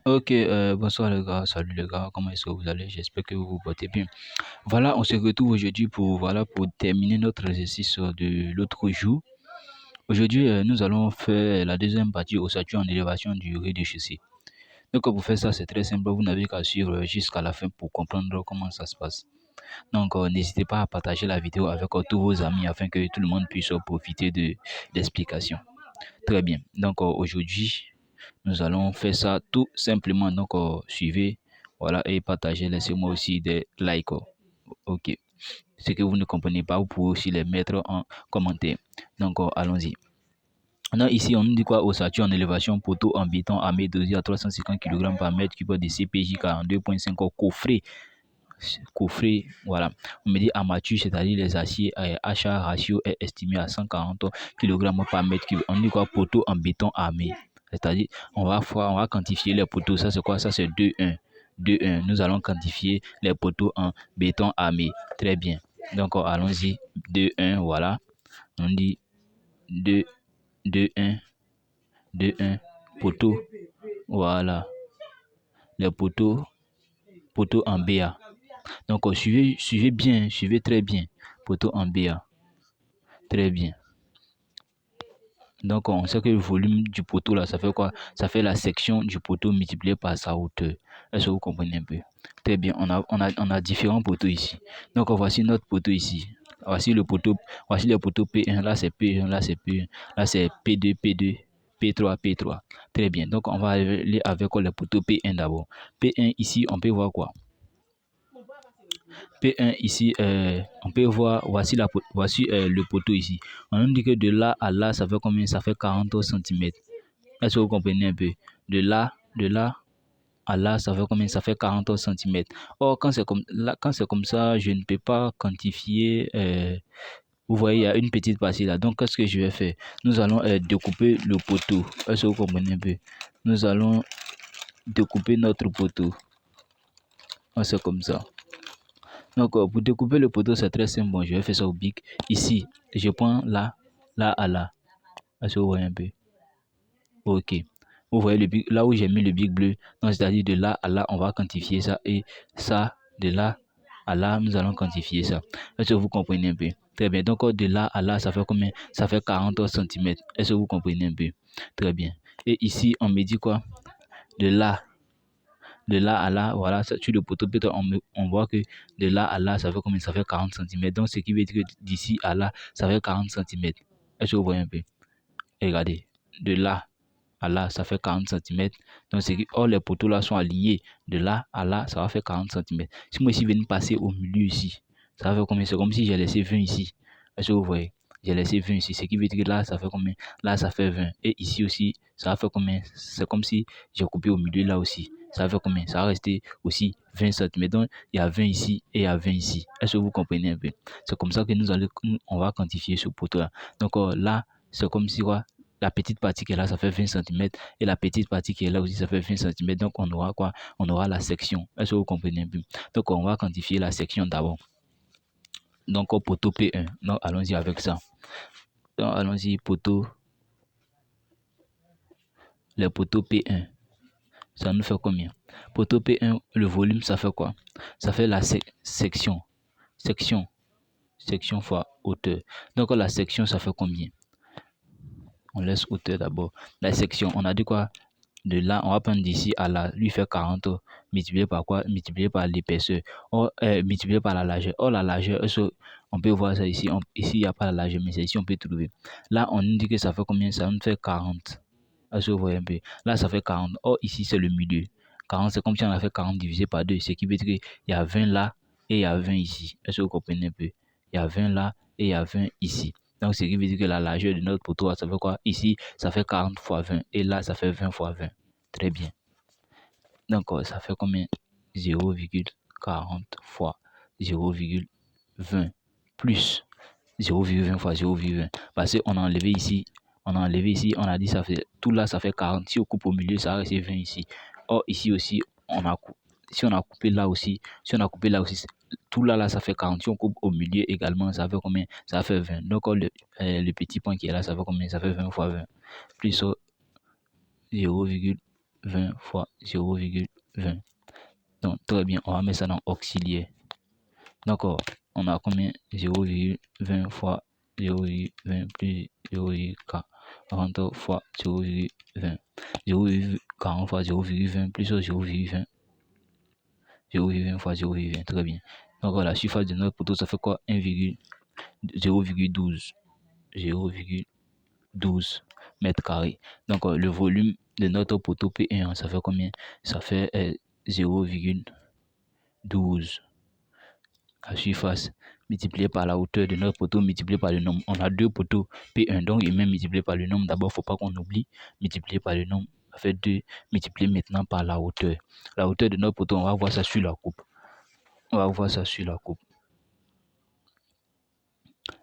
Ok, bonsoir les gars, salut les gars, comment est-ce que vous allez? J'espère que vous vous portez bien. Voilà, on se retrouve aujourd'hui pour terminer notre exercice de l'autre jour. Aujourd'hui, nous allons faire la deuxième partie ossature en élévation du rez-de-chaussée. Donc pour faire ça, c'est très simple, vous n'avez qu'à suivre jusqu'à la fin pour comprendre comment ça se passe. Donc n'hésitez pas à partager la vidéo avec tous vos amis afin que tout le monde puisse profiter de l'explication. Très bien, donc aujourd'hui, nous allons faire ça tout simplement. Donc, suivez, voilà, et partagez. Laissez-moi aussi des likes. Ok. Ce que vous ne comprenez pas, vous pouvez aussi les mettre en commentaire. Donc, allons-y. Non, ici, on nous dit quoi? Ossature en élévation, poteau en béton, armé dosé à 350 kg par mètre cube de CPJ 42,5 coffret. Coffret, voilà. On me dit armature, c'est-à-dire les aciers, achat ratio est estimé à 140 kg par mètre cube. On dit quoi? Poteau en béton armé. C'est-à-dire, on va quantifier les poteaux. Ça, c'est quoi? Ça, c'est 2-1. 2-1. Nous allons quantifier les poteaux en béton armé. Très bien. Donc, allons-y. 2-1, voilà. On dit 2, 2-1, 2-1. Poteau. Voilà. Les poteaux en BA. Donc, suivez bien, suivez très bien. Poteau en BA. Très bien. Donc, on sait que le volume du poteau, là, ça fait quoi? Ça fait la section du poteau multiplié par sa hauteur. Est-ce que vous comprenez un peu? Très bien. On a différents poteaux ici. Donc, voici notre poteau ici. Voici le poteau. Voici le poteau P1. Là, c'est P1. Là, c'est P1. Là, c'est P2, P2. P3, P3. Très bien. Donc, on va aller avec le poteau P1 d'abord. P1, ici, on peut voir quoi? P1 ici, on peut voir, voici le poteau ici. On nous dit que de là à là, ça fait combien? Ça fait 40 cm. Est-ce que vous comprenez un peu? De là à là, ça fait combien? Ça fait 40 cm. Or, quand c'est comme ça, je ne peux pas quantifier. Vous voyez, il y a une petite partie là. Donc, qu'est-ce que je vais faire? Nous allons découper le poteau. Est-ce que vous comprenez un peu? Nous allons découper notre poteau. C'est comme ça. Donc, pour découper le poteau, c'est très simple. Bon, je vais faire ça au bic. Ici, je prends là, là à là. Est-ce que vous voyez un peu? Ok. Vous voyez le bic, là où j'ai mis le bic bleu. Donc, c'est-à-dire de là à là, on va quantifier ça. Et ça, de là à là, nous allons quantifier ça. Est-ce que vous comprenez un peu? Très bien. Donc, de là à là, ça fait combien? Ça fait 40 cm. Est-ce que vous comprenez un peu? Très bien. Et ici, on me dit quoi? De là à là, voilà, sur le poteau, peut-être on voit que de là à là, ça fait combien? Ça fait 40 cm. Donc, ce qui veut dire que d'ici à là, ça fait 40 cm. Est-ce que vous voyez un peu? Et regardez, de là à là, ça fait 40 cm. Donc, les poteaux là sont alignés. De là à là, ça va faire 40 cm. Si moi ici, je viens de passer au milieu ici, ça va faire combien? C'est comme si j'ai laissé 20 ici. Est-ce que vous voyez? J'ai laissé 20 ici. Ce qui veut dire que là, ça fait combien? Là, ça fait 20. Et ici aussi, ça va faire combien? C'est comme si j'ai coupé au milieu là aussi. Ça va faire combien? Ça va rester aussi 20 cm. Donc, il y a 20 ici et il y a 20 ici. Est-ce que vous comprenez un peu? C'est comme ça que on va quantifier ce poteau-là. Donc, là, c'est comme si quoi? La petite partie qui est là, ça fait 20 cm. Et la petite partie qui est là aussi, ça fait 20 cm. Donc, on aura quoi? On aura la section. Est-ce que vous comprenez un peu? Donc, on va quantifier la section d'abord. Donc, au poteau P1. Donc, allons-y avec ça. Donc, allons-y, poteau. Le poteau P1. Ça nous fait combien? Poteau P1, le volume, ça fait quoi? Ça fait la section. Section fois hauteur. Donc, la section, ça fait combien? On laisse hauteur d'abord. La section, on a dit quoi? De là, on va prendre d'ici à là, lui fait 40, multiplié par quoi? Multiplié par l'épaisseur, multiplié par la largeur. Or, la largeur, on peut voir ça ici. Ici, il n'y a pas la largeur, mais c'est ici, on peut trouver. Là, on nous dit que ça fait combien? Ça nous fait 40. Est-ce que vous voyez un peu? Là, ça fait 40. Or, ici, c'est le milieu. 40, c'est comme si on a fait 40 divisé par 2. Ce qui veut dire qu'il y a 20 là et il y a 20 ici. Est-ce que vous comprenez un peu? Il y a 20 là et il y a 20 ici. Donc, ce qui veut dire que la largeur de notre poteau, ça fait quoi? Ici, ça fait 40 fois 20. Et là, ça fait 20 fois 20. Très bien. Donc, ça fait combien? 0,40 fois 0,20 plus 0,20 fois 0,20. Parce qu'on a enlevé ici. On a enlevé ici. On a dit ça fait tout là, ça fait 40. Si on coupe au milieu, ça reste 20 ici. Or, ici aussi, si on a coupé là aussi, tout là, ça fait 40. Si on coupe au milieu également, ça fait combien? Ça fait 20. Donc, le petit point qui est là, ça fait combien? Ça fait 20 fois 20. Plus 0,20 20 fois 0,20. Donc, très bien, on va mettre ça dans auxiliaire. D'accord, on a combien? 0,20 fois 0,20 plus 0,40 fois 0,20. 0,40 fois 0,20 plus 0,20. 0,20 fois 0,20, très bien. Donc, la surface de notre poteau, ça fait quoi? 0,12. 0,12 mètres carrés. Donc, le volume de notre poteau P1, ça fait combien? Ça fait 0,12. La surface multiplié par la hauteur de notre poteau multiplié par le nombre. On a deux poteaux P1, donc il met multiplié par le nombre. D'abord, il ne faut pas qu'on oublie multiplié par le nombre. Ça fait 2 multiplié maintenant par la hauteur. La hauteur de notre poteau, on va voir ça sur la coupe. On va voir ça sur la coupe.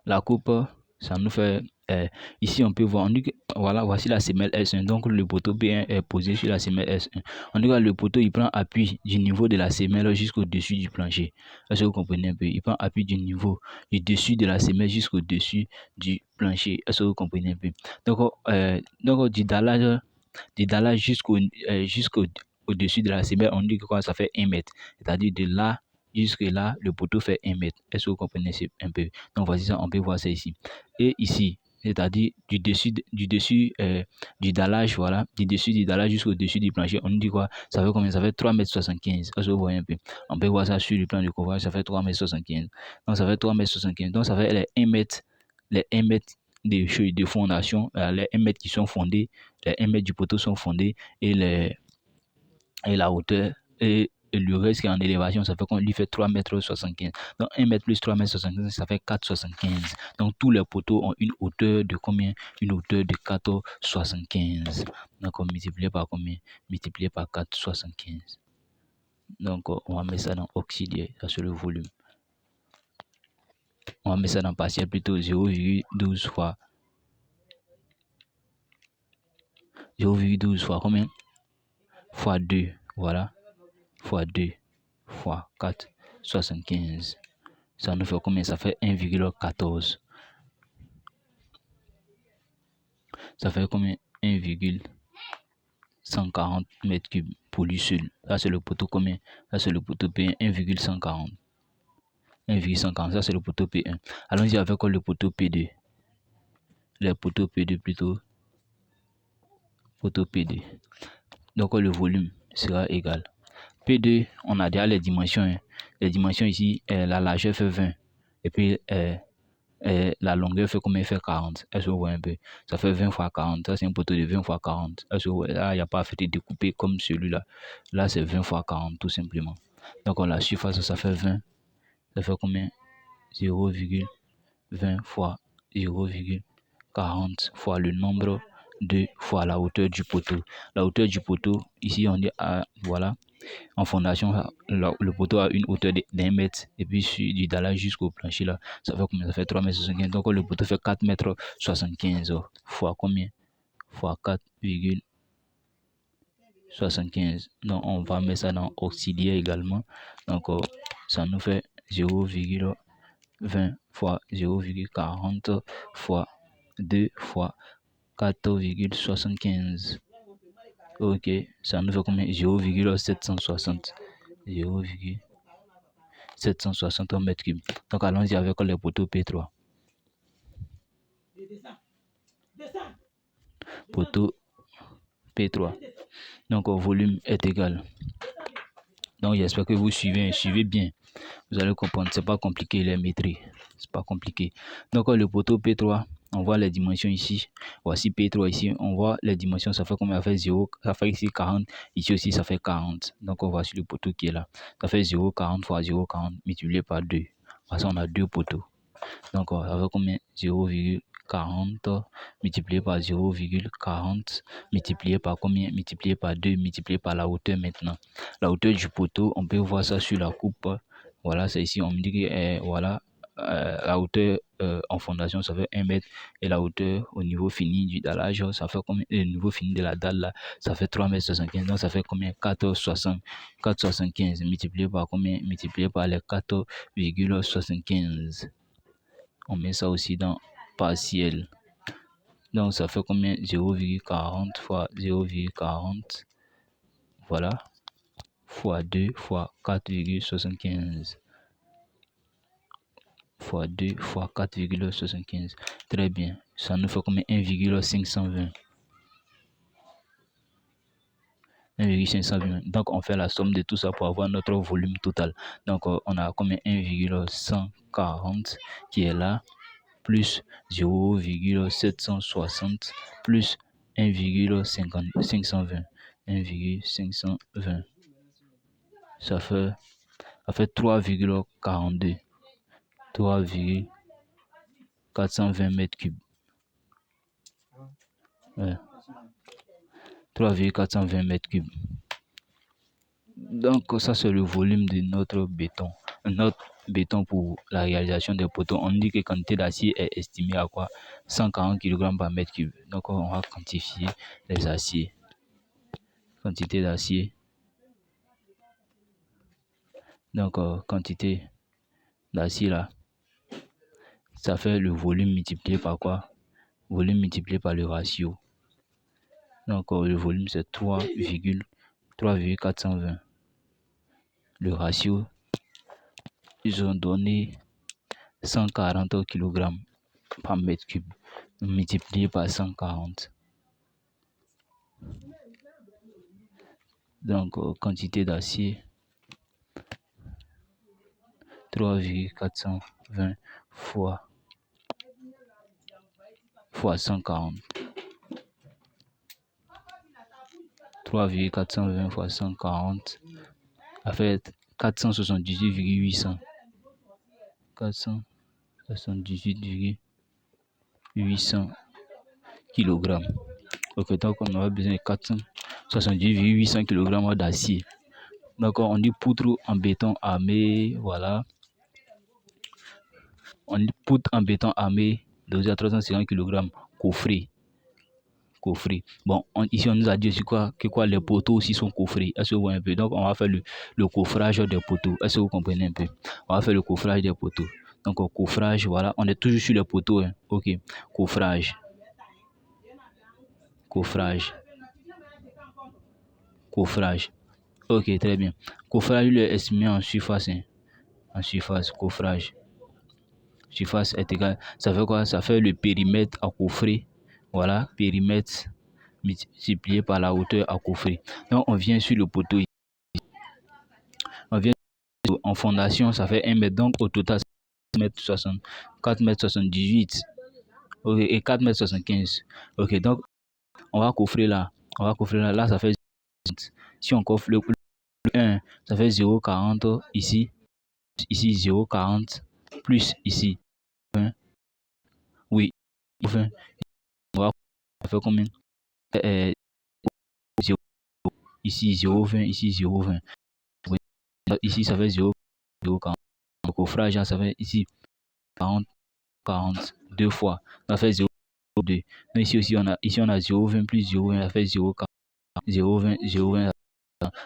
La coupe, ça nous fait... ici, on peut voir, on dit que, voilà, voici la semelle S1. Donc, le poteau P1 est posé sur la semelle S1. On dit que le poteau, il prend appui du niveau de la semelle jusqu'au-dessus du plancher. Est-ce que vous comprenez un peu? Il prend appui du niveau du dessus de la semelle jusqu'au-dessus du plancher. Est-ce que vous comprenez un peu? Donc du dallage jusqu'au-dessus de la semelle, on dit que quoi, ça fait 1 mètre. C'est-à-dire de là jusque là, le poteau fait 1 mètre. Est-ce que vous comprenez un peu? Donc voici ça, on peut voir ça ici. Et ici, c'est-à-dire du dallage, voilà, du dessus du dallage jusqu'au-dessus du plancher, on dit quoi? Ça fait combien? Ça fait 3,75 m. Est-ce que vous voyez un peu? On peut voir ça sur le plan de couvrage, ça fait 3,75 m. Donc ça fait 3,75 m. Donc ça fait les 1 mètre, de fondation, les 1 mètre qui sont fondés, les 1 mètre du poteau sont fondés et la hauteur et le reste qui est en élévation, ça fait qu'on lui fait 3,75 m. Donc 1 mètre plus 3,75 m, ça fait 4,75 m. Donc tous les poteaux ont une hauteur de combien? Une hauteur de 4,75 m. Donc on multiplie par combien? Multiplié par 4,75 m. Donc on va mettre ça dans auxiliaire, ça c'est le volume. On va mettre ça dans partiel plutôt, 0,12 fois 0,12 fois combien? Fois 2, voilà. Fois 2 fois 4,75. Ça nous fait combien? Ça fait 1,14. Ça fait combien? 1,140 mètres cubes pour lui seul. Ça c'est le poteau combien? Ça c'est le poteau P1, 1,140. 1,140, ça c'est le poteau P1. Allons-y avec le poteau P2. Le poteau P2 plutôt. Poteau P2. Donc le volume sera égal. P2, on a déjà les dimensions. Hein. Les dimensions ici, la largeur fait 20. Et puis la longueur fait combien? Fait 40. Est-ce que vous voyez un peu? Ça fait 20 fois 40. Ça, c'est un poteau de 20 fois 40. Est-ce que vous voyez? Là, il n'y a pas à faire découper comme celui-là. Là, c'est 20 fois 40, tout simplement. Donc, la surface, ça fait 20. Ça fait combien? 0,20 fois 0,40 fois le nombre 2 fois la hauteur du poteau. La hauteur du poteau, ici, on dit, voilà. En fondation, le poteau a une hauteur d'1 mètre et puis du dallage jusqu'au plancher là, ça fait combien? Ça fait 3,75 m. Donc le poteau fait 4,75 m fois combien? Fois 4,75. Donc on va mettre ça dans auxiliaire également. Donc ça nous fait 0,20 fois 0,40 fois 2 fois 4,75. Ok, ça nous fait combien? 0,760. 0,760 mètres cubes. Donc allons-y avec les poteaux P3. Poteau P3. Donc au volume est égal. Donc j'espère que vous suivez bien. Vous allez comprendre, c'est pas compliqué les métries. C'est pas compliqué. Donc le poteau P3, on voit les dimensions ici. Voici P3 ici, on voit les dimensions, ça fait combien? Ça fait 0, ça fait ici 40, ici aussi ça fait 40. Donc on voit sur le poteau qui est là. Ça fait 0,40 fois 0,40 multiplié par 2. Parce qu'on a deux poteaux. Donc ça fait combien? 0,40 multiplié par 0,40 multiplié par combien? Multiplié par 2 multiplié par la hauteur maintenant. La hauteur du poteau, on peut voir ça sur la coupe. Voilà, c'est ici, on me dit que voilà, la hauteur en fondation, ça fait 1 mètre. Et la hauteur au niveau fini du dallage, ça fait combien? Le niveau fini de la dalle, là, ça fait 3,75 m. Donc, ça fait combien? 4,75 multiplié par combien? Multiplié par les 4,75. On met ça aussi dans partiel. Donc, ça fait combien? 0,40 fois 0,40 voilà, fois 2 fois 4,75. Fois 2 fois 4,75. Très bien. Ça nous fait combien? 1,520. 1,520. Donc, on fait la somme de tout ça pour avoir notre volume total. Donc, on a combien? 1,140 qui est là, plus 0,760, plus 1,520. 1,520. Ça fait 3,42. 3,420 mètres cubes. Ouais. 3,420 mètres cubes. Donc, ça, c'est le volume de notre béton. Notre béton pour la réalisation des poteaux. On dit que la quantité d'acier est estimée à quoi? 140 kg par mètre cube. Donc, on va quantifier les aciers. Quantité d'acier. Donc, quantité d'acier là, ça fait le volume multiplié par quoi? Volume multiplié par le ratio. Donc, le volume, c'est 3,420. Le ratio, ils ont donné 140 kg par mètre cube, multiplié par 140. Donc, quantité d'acier, 3,420 fois 140. 3,420 fois 140, ça fait 478,800. 478,800 kg. Ok, donc on aura besoin de 478,800 kg d'acier. Donc on dit poutre en béton armé, voilà. On dit poutre en béton armé dosé à 350 kg, coffré. Bon, ici on nous a dit aussi que les poteaux aussi sont coffrés. Est-ce que vous voyez un peu? Donc on va faire le coffrage des poteaux. Est-ce que vous comprenez un peu? On va faire le coffrage des poteaux. Donc coffrage, voilà, on est toujours sur les poteaux. Hein. Ok, coffrage. Ok, très bien. Coffrage, il est estimé en surface. Hein. En surface, coffrage. Surface est égal. Ça fait quoi? Ça fait le périmètre à coffrer. Voilà, périmètre multiplié par la hauteur à coffrer. Donc, on vient sur le poteau. On vient en fondation, ça fait 1 mètre. Donc, au total, 4 mètres 78. Ok, et 4 mètres 75. Ok, donc, on va coffrer là. Là, ça fait. Si on coffre le 1, ça fait 0,40 ici. Ici, 0,40. Plus ici. 20. Oui, 20. On va faire combien? 0, ici 0,20, ici 0,20. Ici, ça fait 0,40. Le coffrage, ça fait ici 40, 2 fois. Ça fait 0,2. Ici aussi, on a 0,20 plus 0,20, ça fait 0,40. 0,20, 0,20.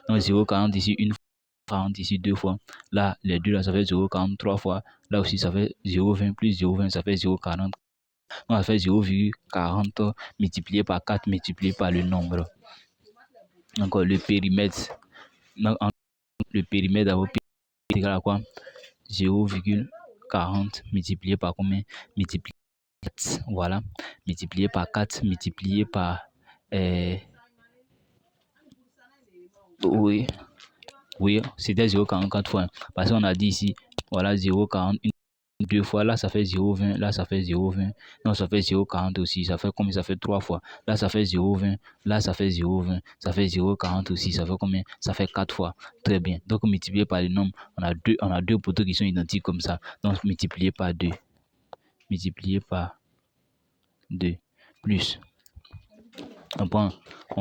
Donc 0,40 ici, 1 fois. 40 ici 2 fois. Là, les deux, là, ça fait 0,40 3 fois. Là aussi, ça fait 0,20 plus 0,20, ça fait 0,40. On va faire 0,40 multiplié par 4 multiplié par le nombre. Encore le périmètre. Donc, le périmètre d'abord est égal à quoi? 0,40 multiplié par combien? Multiplié par 4. Voilà. Multiplié par 4, multiplié par. Oui, c'était 0,44 fois. Parce qu'on a dit ici, voilà, 0,40. 2 fois, là ça fait 0,20, là ça fait 0,20, non ça fait 0,40 aussi, ça fait combien? Ça fait 3 fois, là ça fait 0,20, là ça fait 0,20, ça fait 0,40 aussi, ça fait combien? Ça fait 4 fois. Très bien, donc multiplié par les nombres, on a deux poteaux qui sont identiques comme ça, donc multiplié par 2, plus, on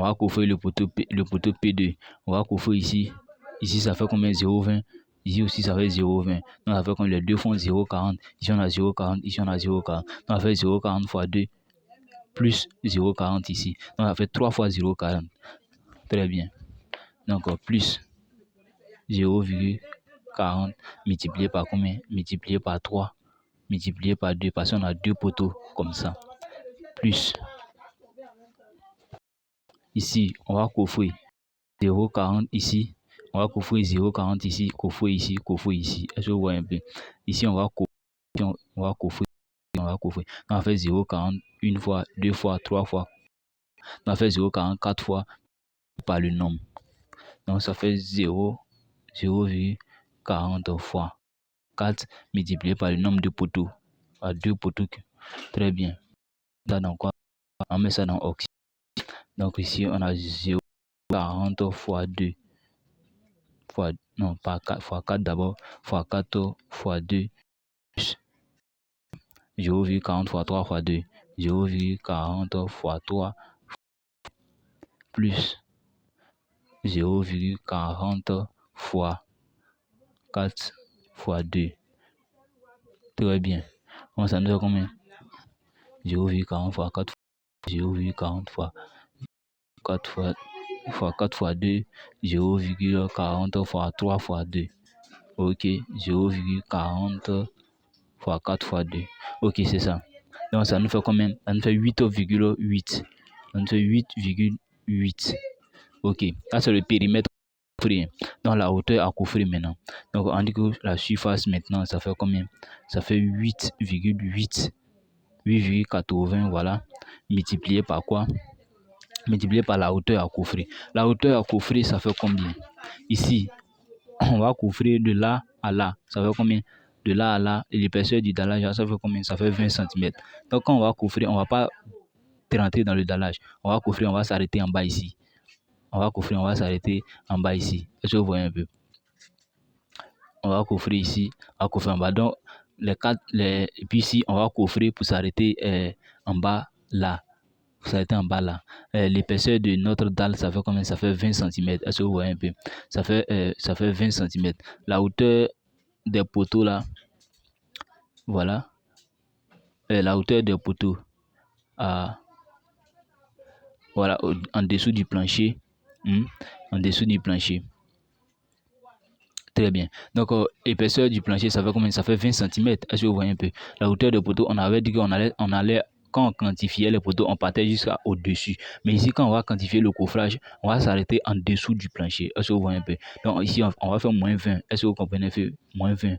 va coffrer le poteau P2, on va coffrer ici ça fait combien? 0,20. Ici aussi, ça fait 0,20. Donc, ça fait comme les deux font 0,40. Ici, on a 0,40. Ici, on a 0,40. Donc, ça fait 0,40 fois 2 plus 0,40 ici. Donc, ça fait 3 fois 0,40. Très bien. Donc, plus 0,40 multiplié par combien? Multiplié par 3. Multiplié par 2. Parce qu'on a deux poteaux comme ça. Plus. Ici, on va coffrer. 0,40 ici. On va coffrer 0,40 ici, coffrer ici, coffrer ici. Est-ce que vous voyez un peu? Ici, on va coffrer, on va coffrer. On va faire 0,40 une fois, deux fois, trois fois. On va faire 0,40 quatre fois par le nombre. Donc, ça fait 0,40 fois 4 multiplié par le nombre de poteaux. À 2 poteaux. Très bien. Là, donc, quoi? On met ça dans oxyde. Donc, ici, on a 0,40 fois 2. Non, pas 4 fois 4 d'abord, fois 4 fois 2, plus 0,40 fois 3 fois 2, 0,40 fois 3, plus 0,40 fois 4 fois 2. Très bien. Donc, ça nous fait combien? 0,40 fois 4, 0,40 fois 4 fois 4 fois 2, 0,40 fois 3 fois 2. Ok, 0,40 fois 4 fois 2. Ok, c'est ça. Donc, ça nous fait combien? Ça nous fait 8,8. Ça nous fait 8,8. Ok, ça c'est le périmètre coffré. Donc, la hauteur à coffrer maintenant. Donc, on dit que la surface maintenant, ça fait combien? Ça fait 8,8. 8,80, voilà. Multiplié par quoi? Multiplié par la hauteur à coffrer. La hauteur à coffrer, ça fait combien? Ici, on va coffrer de là à là. Ça fait combien? De là à là. Et l'épaisseur du dallage, ça fait combien? Ça fait 20 cm. Donc, quand on va coffrer, on ne va pas rentrer dans le dallage. On va coffrer, on va s'arrêter en bas ici. On va coffrer, on va s'arrêter en bas ici. Est-ce que vous voyez un peu? On va coffrer ici, on va coffrer en bas. Donc, et puis ici, on va coffrer pour s'arrêter en bas là. Pour s'arrêter en bas là. L'épaisseur de notre dalle, ça fait combien? Ça fait 20 cm. Est-ce que vous voyez un peu? Ça fait 20 cm. La hauteur des poteaux là, voilà. La hauteur des poteaux, voilà, en dessous du plancher. En dessous du plancher. Très bien. Donc, épaisseur du plancher, ça fait combien? Ça fait 20 cm. Est-ce que vous voyez un peu? La hauteur des poteaux, on avait dit qu'on allait, quand on quantifiait les poteaux, on partait jusqu'à au-dessus. Mais ici, quand on va quantifier le coffrage, on va s'arrêter en dessous du plancher. Est-ce que vous voyez un peu? Donc, ici, on va faire moins 20. Est-ce que vous comprenez? Fait moins 20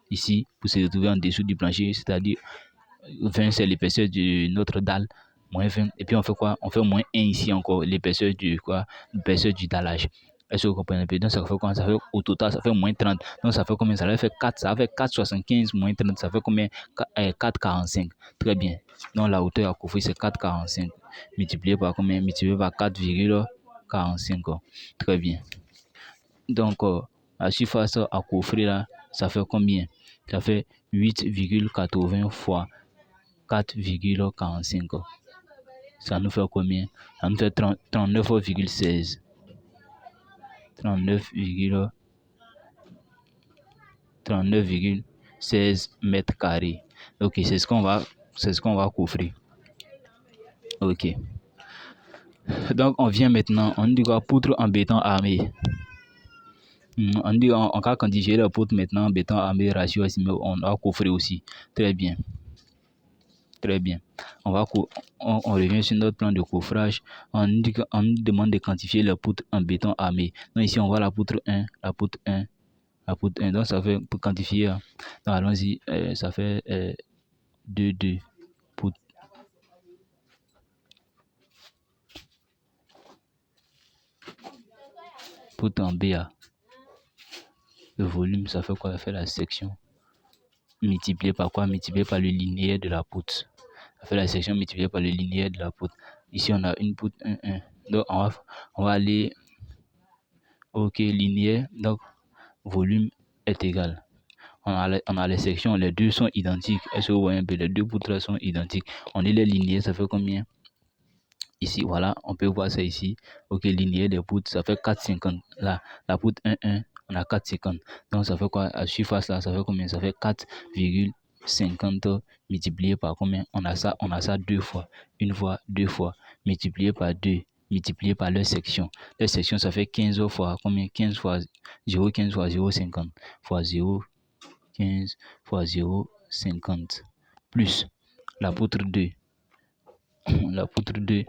ici pour se retrouver en dessous du plancher, c'est-à-dire 20, c'est l'épaisseur de notre dalle. Moins 20. Et puis, on fait quoi? On fait moins 1 ici encore, l'épaisseur du quoi? L'épaisseur du dallage. Est-ce que vous comprenez un peu? Donc, ça fait quoi? Ça fait, au total, ça fait moins 30. Donc, ça fait combien? Ça fait 4. Ça fait 4,75 moins 30. Ça fait combien? 4,45. Très bien. Donc, la hauteur à couvrir, c'est 4,45. Multiplié par combien? Multiplié par 4,45. Très bien. Donc, la surface à couvrir là, ça fait combien? Ça fait 8,80 fois 4,45. Ça nous fait combien? Ça nous fait 39,16. 39,16 mètres carrés. Ok, c'est ce qu'on va couvrir. Ok. Donc, on vient maintenant, on dit quoi? Poutre en béton armé. On dit, on va quantifier la poutre maintenant en béton armé, ratio estimé, on va coffrer aussi. Très bien. Très bien. On revient sur notre plan de coffrage. On nous demande de quantifier la poutre en béton armé. Donc ici, on voit la poutre 1, la poutre 1, la poutre 1. Donc ça fait, pour quantifier, donc allons-y, ça fait 2, 2. Poutre en BA. Le volume, ça fait quoi? Ça fait la section multiplié par quoi? Multiplié par le linéaire de la poutre. Ça fait la section multipliée par le linéaire de la poutre. Ici, on a une poutre 1, 1. Donc, on va aller, ok, linéaire. Donc, volume est égal. On a les sections, les deux sont identiques. Est-ce que vous voyez un peu? Les deux poutres sont identiques. On est les linéaires, ça fait combien? Ici, voilà, on peut voir ça ici. Ok, linéaire des poutres, ça fait 4,50. Là, la poutre 1, 1, on a 4,50. Donc, ça fait quoi? À surface là, ça fait combien? Ça fait 4,50 multiplié par combien? On a ça deux fois. Une fois, deux fois. Multiplié par 2. Multiplié par leur section. Les sections, ça fait 15 fois combien? 15 fois 0, 15 fois 0,50 fois 0, 15 fois 0,50 plus la poutre 2. La poutre 2,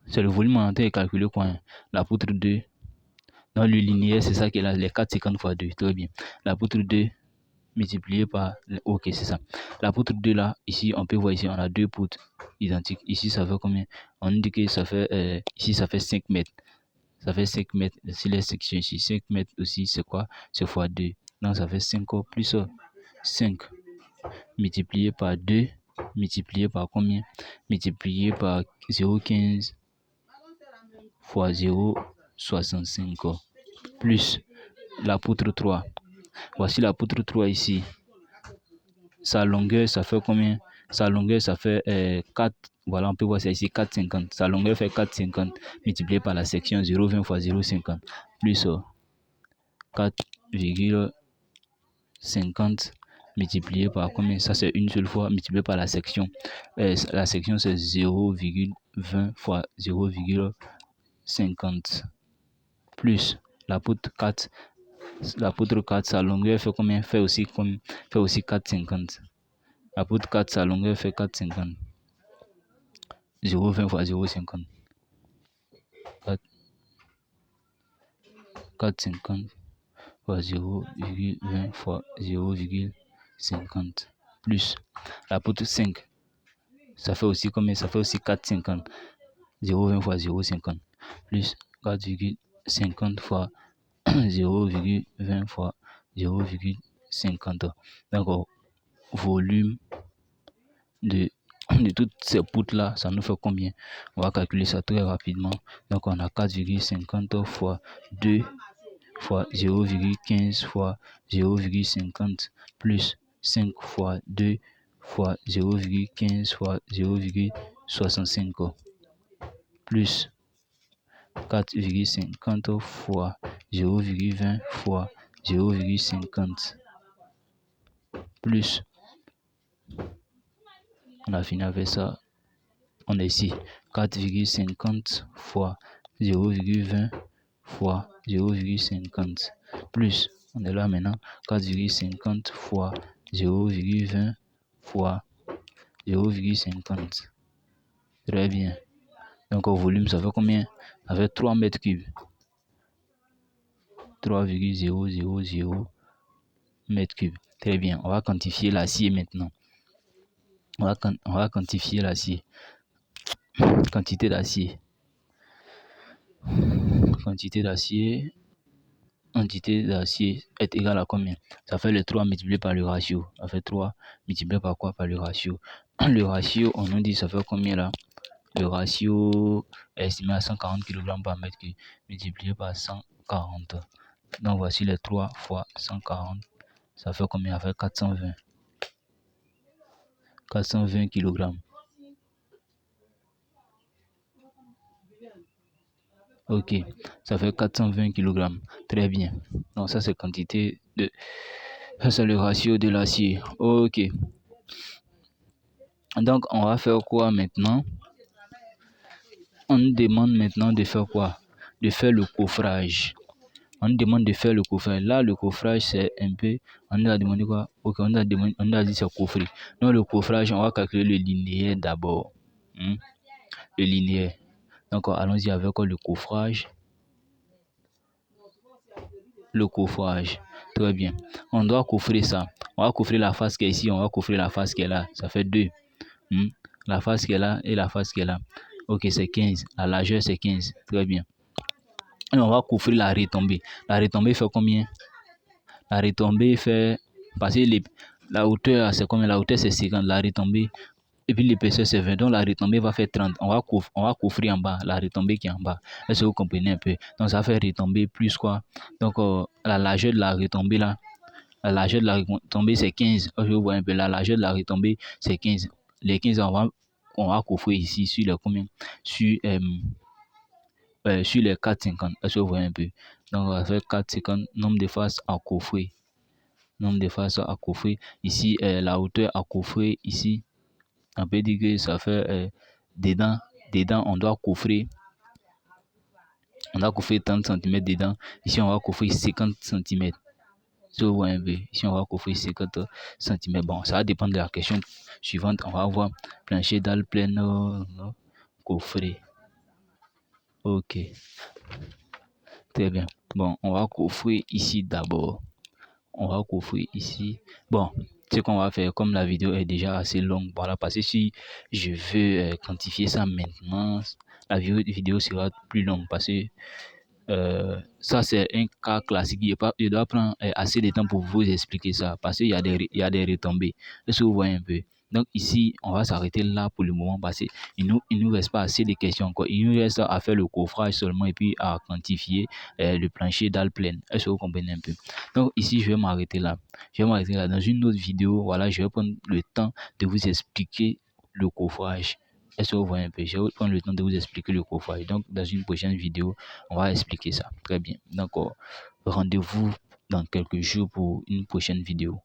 c'est le volume en entier calculé quoi? La poutre 2 Dans le linéaire, c'est ça qui est là, les 4,50 fois 2. Très bien. La poutre 2 multiplié par... Ok, c'est ça. La poutre 2 là, ici, on peut voir ici, on a deux poutres identiques. Ici, ça fait combien? On dit que ça fait... ici, ça fait 5 mètres. Ça fait 5 mètres. Si les sections ici, 5 mètres aussi, c'est quoi? C'est fois 2. Donc, ça fait 5 plus 5 multiplié par 2, multiplié par combien? Multiplié par 0,15 fois 0,65 plus la poutre 3. Voici la poutre 3 ici. Sa longueur, ça fait combien? Sa longueur, ça fait 4. Voilà, on peut voir ça ici, 4,50. Sa longueur fait 4,50 multiplié par la section 0,20 fois 0,50 plus 4,50 multiplié par combien? Ça, c'est une seule fois multiplié par la section. La section, c'est 0,20 fois 0,50 plus la poutre 4. La poutre 4, sa longueur fait combien? Fait aussi 4,50. La poutre 4, sa longueur fait 4,50. 0,20 fois 0,50. 4,50 fois 0,20 fois 0,50 plus la poutre 5. Ça fait aussi combien? Ça fait aussi 4,50. 0,20 fois 0,50 plus 4,50 fois 0,20 fois 0,50. Donc, volume de toutes ces poutres-là, ça nous fait combien? On va calculer ça très rapidement. Donc, on a 4,50 fois 2 fois 0,15 fois 0,50 plus 5 fois 2 fois 0,15 fois 0,65 plus 4,50 fois 0,20 fois 0,50 plus, on a fini avec ça, on est ici, 4,50 fois 0,20 fois 0,50 plus, on est là maintenant, 4,50 fois 0,20 fois 0,50. Très bien. Donc au volume, ça fait combien? Ça fait 3 mètres cubes. 3,000 mètres cubes. Très bien. On va quantifier l'acier maintenant. On va quantifier l'acier. Quantité d'acier. Quantité d'acier. Quantité d'acier est égale à combien? Ça fait le 3 multiplié par le ratio. Ça fait 3 multiplié par quoi? Par le ratio. Le ratio, on nous dit ça fait combien là? Le ratio est estimé à 140 kg par mètre cube multiplié par 140. Donc voici les 3 fois 140. Ça fait combien? Ça fait 420. 420 kg. Ok, ça fait 420 kg. Très bien. Donc ça c'est quantité de... Ça c'est le ratio de l'acier. Ok. Donc on va faire quoi maintenant? On nous demande maintenant de faire quoi? De faire le coffrage. On nous demande de faire le coffrage. Là, le coffrage, c'est un peu... On nous a demandé quoi? Ok, on nous a dit c'est coffrer. Donc le coffrage, on va calculer le linéaire d'abord. Le linéaire. Donc allons-y avec le coffrage. Le coffrage. Très bien. On doit coffrer ça. On va coffrer la face qui est ici, on va coffrer la face qui est là. Ça fait 2. La face qui est là et la face qui est là. Ok, c'est 15. La largeur, c'est 15. Très bien. Et on va coffrer la retombée. La retombée fait combien? La retombée fait... Parce que la hauteur, c'est combien? La hauteur, c'est 50. La retombée... Et puis l'épaisseur, c'est 20. Donc la retombée va faire 30. On va coffrer en bas. La retombée qui est en bas. Est-ce que vous comprenez un peu? Donc ça fait retombée plus quoi? Donc la largeur de la retombée là. La largeur de la retombée, c'est 15. Je vous vois un peu. La largeur de la retombée, c'est 15. Les 15, on va coffrer ici sur les combien? Sur les 4,50. Est-ce que vous voyez un peu? Donc, on va faire 4,50. Nombre de faces à coffrer. Nombre de faces à coffrer. Ici, la hauteur à coffrer. Ici, on peut dire que ça fait dedans. Dedans, on doit coffrer. On doit coffrer 30 cm dedans. Ici, on va coffrer 50 cm. Si vous voyez un peu, ici on va coffrer 50 cm. Bon, ça va dépendre de la question suivante. On va voir plancher dalle pleine coffret. Ok, très bien. Bon, on va coffrer ici d'abord. On va coffrer ici. Bon, ce qu'on va faire, comme la vidéo est déjà assez longue, voilà, parce que si je veux quantifier ça maintenant, la vidéo sera plus longue parce que ça, c'est un cas classique. Je dois prendre assez de temps pour vous expliquer ça parce qu'il y a des retombées. Est-ce que vous voyez un peu? Donc ici, on va s'arrêter là pour le moment parce qu'il nous reste pas assez de questions encore. Il nous reste à faire le coffrage seulement et puis à quantifier le plancher dalle pleine. Est-ce que vous comprenez un peu? Donc ici, je vais m'arrêter là. Je vais m'arrêter là. Dans une autre vidéo, voilà, je vais prendre le temps de vous expliquer le coffrage. Est-ce que vous voyez un peu? Je vais prendre le temps de vous expliquer le coffrage. Donc, dans une prochaine vidéo, on va expliquer ça. Très bien. Donc, rendez-vous dans quelques jours pour une prochaine vidéo.